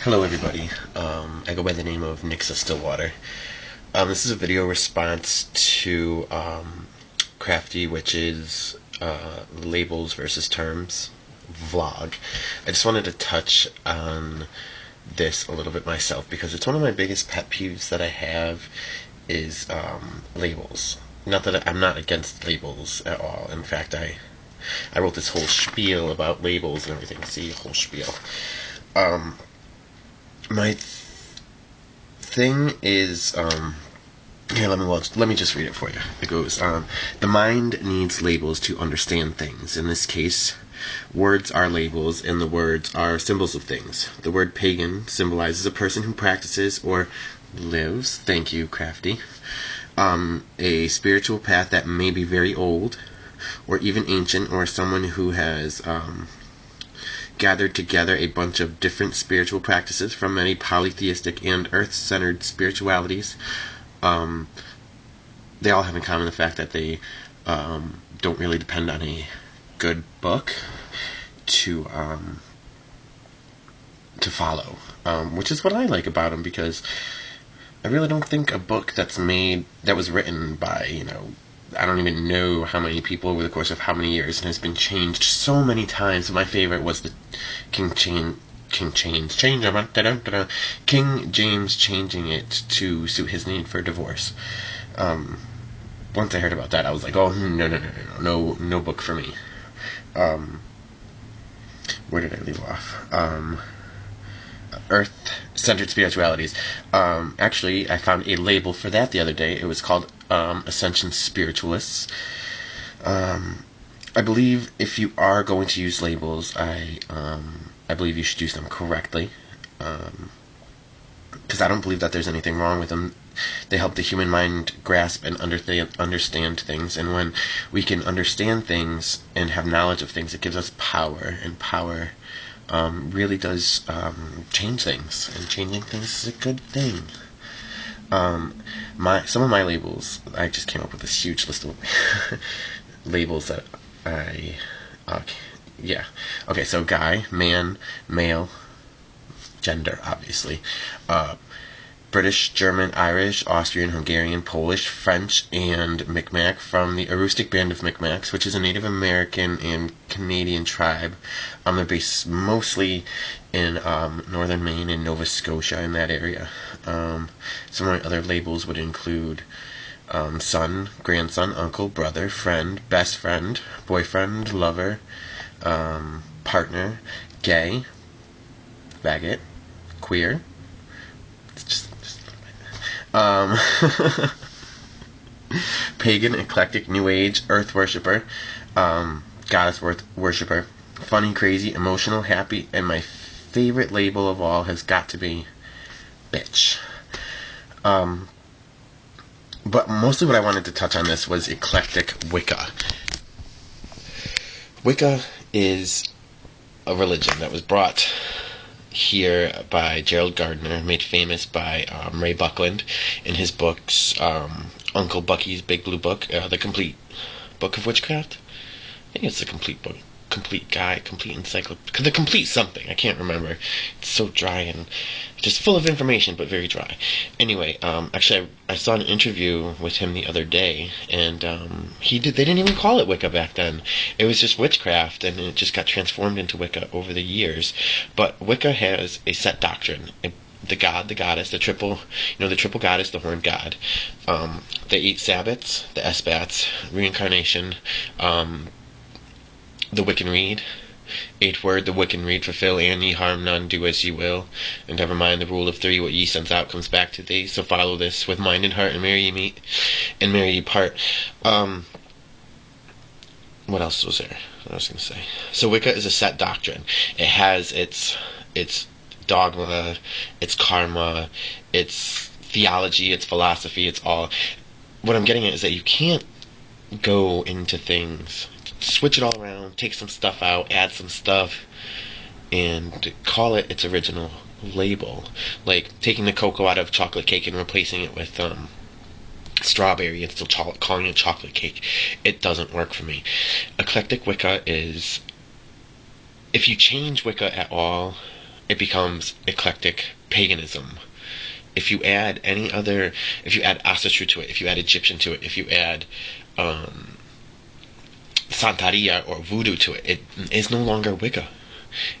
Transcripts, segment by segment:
Hello everybody, I go by the name of Nichsa Stillwater. This is a video response to Crafty Witch's labels versus terms vlog. I just wanted to touch on this a little bit myself because it's one of my biggest pet peeves that I have is labels. Not that I'm not against labels at all. In fact, I wrote this whole spiel about labels and everything. See, whole spiel. My thing is, here, let me just read it for you. It goes, the mind needs labels to understand things. In this case, words are labels, and the words are symbols of things. The word pagan symbolizes a person who practices or lives, thank you, Crafty, a spiritual path that may be very old, or even ancient, or someone who has, gathered together a bunch of different spiritual practices from many polytheistic and earth-centered spiritualities. They all have in common the fact that they don't really depend on a good book to follow, which is what I like about them, because I really don't think a book that was written by, I don't even know how many people over the course of how many years, and has been changed so many times. My favorite was the King James changing it to suit his need for divorce. Once I heard about that, I was like, oh, no book for me. Where did I leave off? Earth-centered spiritualities. Actually, I found a label for that the other day. It was called Ascension Spiritualists. I believe if you are going to use labels, I believe you should use them correctly, because I don't believe that there's anything wrong with them. They help the human mind grasp and understand things, and when we can understand things and have knowledge of things, it gives us power, and power really does change things, and changing things is a good thing. Some of my labels, I just came up with this huge list of labels that okay, so guy, man, male, gender, obviously, British, German, Irish, Austrian, Hungarian, Polish, French, and Micmac from the Aroostook Band of Micmacs, which is a Native American and Canadian tribe. They're based mostly in northern Maine and Nova Scotia, in that area. Some of my other labels would include son, grandson, uncle, brother, friend, best friend, boyfriend, lover, partner, gay, faggot, queer. It's just pagan, eclectic, new age, earth worshipper, goddess worshipper, funny, crazy, emotional, happy, and my favorite label of all has got to be bitch. But mostly what I wanted to touch on this was eclectic Wicca. Wicca is a religion that was brought here by Gerald Gardner, made famous by Ray Buckland in his books, Uncle Bucky's Big Blue Book, the Complete Book of Witchcraft. I think it's the Complete Book. Complete Guide, Complete Encyclopedia, the Complete something, I can't remember. It's so dry and just full of information, but very dry. Anyway, actually, I saw an interview with him the other day, and they didn't even call it Wicca back then. It was just witchcraft, and it just got transformed into Wicca over the years. But Wicca has a set doctrine. The god, the goddess, the triple goddess, the horned god, the 8 Sabbats, the S-Bats, reincarnation, the Wiccan Rede, 8th word, the Wiccan Rede, fulfill and ye harm none, do as ye will, and never mind the rule of 3, what ye sends out comes back to thee, so follow this with mind and heart, and marry ye meet, and marry ye part. What else was there? What I was going to say. So Wicca is a set doctrine. It has its dogma, its karma, its theology, its philosophy, it's all. What I'm getting at is that you can't go into things, switch it all around, take some stuff out, add some stuff, and call it its original label. Like taking the cocoa out of chocolate cake and replacing it with strawberry and still calling it chocolate cake. It doesn't work for me. Eclectic Wicca is, if you change Wicca at all, it becomes eclectic paganism. If you add if you add Asatru to it, if you add Egyptian to it, if you add Santeria or Voodoo to it, it is no longer Wicca.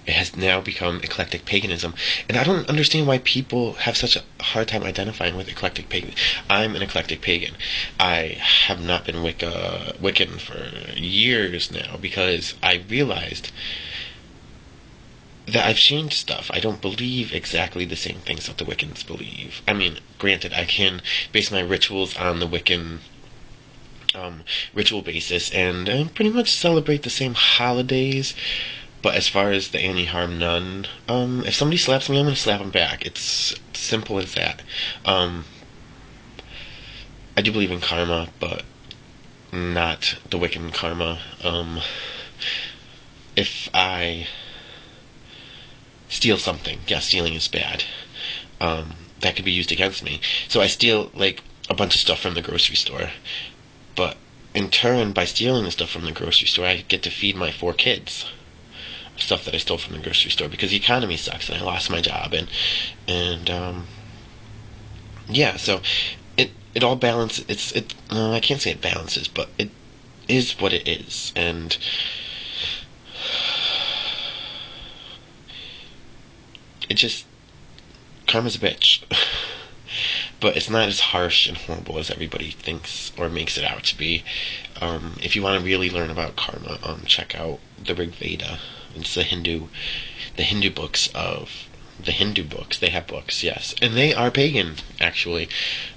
It has now become eclectic paganism. And I don't understand why people have such a hard time identifying with eclectic pagan. I'm an eclectic pagan. I have not been Wiccan for years now because I realized that I've changed stuff. I don't believe exactly the same things that the Wiccans believe. I mean, granted, I can base my rituals on the Wiccan ritual basis and pretty much celebrate the same holidays. But as far as the anti-harm none, if somebody slaps me, I'm going to slap them back. It's simple as that. I do believe in karma, but not the Wiccan karma. If I steal something, yeah, stealing is bad. That could be used against me. So I steal, like, a bunch of stuff from the grocery store. But in turn, by stealing the stuff from the grocery store, I get to feed my 4 kids. Stuff that I stole from the grocery store because the economy sucks and I lost my job and yeah, so it all balances. I can't say it balances, but it is what it is, and it just karma's a bitch. But it's not as harsh and horrible as everybody thinks or makes it out to be. If you want to really learn about karma, check out the Rig Veda. It's the Hindu books of the Hindu books. They have books, yes, and they are pagan. Actually,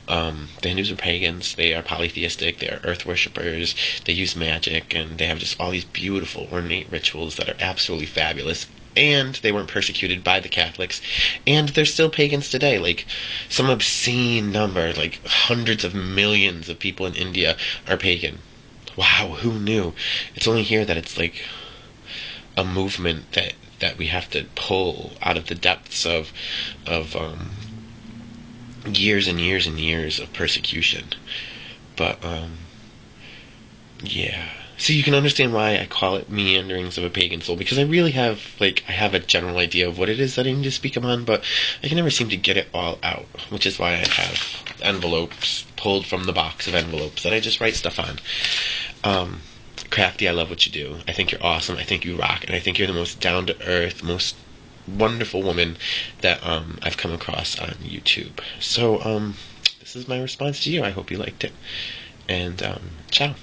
the Hindus are pagans. They are polytheistic. They are earth worshippers. They use magic, and they have just all these beautiful, ornate rituals that are absolutely fabulous. And they weren't persecuted by the Catholics, and they're still pagans today. Like, some obscene number, like hundreds of millions of people in India are pagan. Wow, who knew? It's only here that it's like a movement that we have to pull out of the depths of years and years and years of persecution. But yeah. So you can understand why I call it Meanderings of a Pagan Soul, because I really have, I have a general idea of what it is that I need to speak upon, but I can never seem to get it all out, which is why I have envelopes pulled from the box of envelopes that I just write stuff on. Crafty, I love what you do. I think you're awesome. I think you rock, and I think you're the most down-to-earth, most wonderful woman that I've come across on YouTube. So, this is my response to you. I hope you liked it. And, ciao.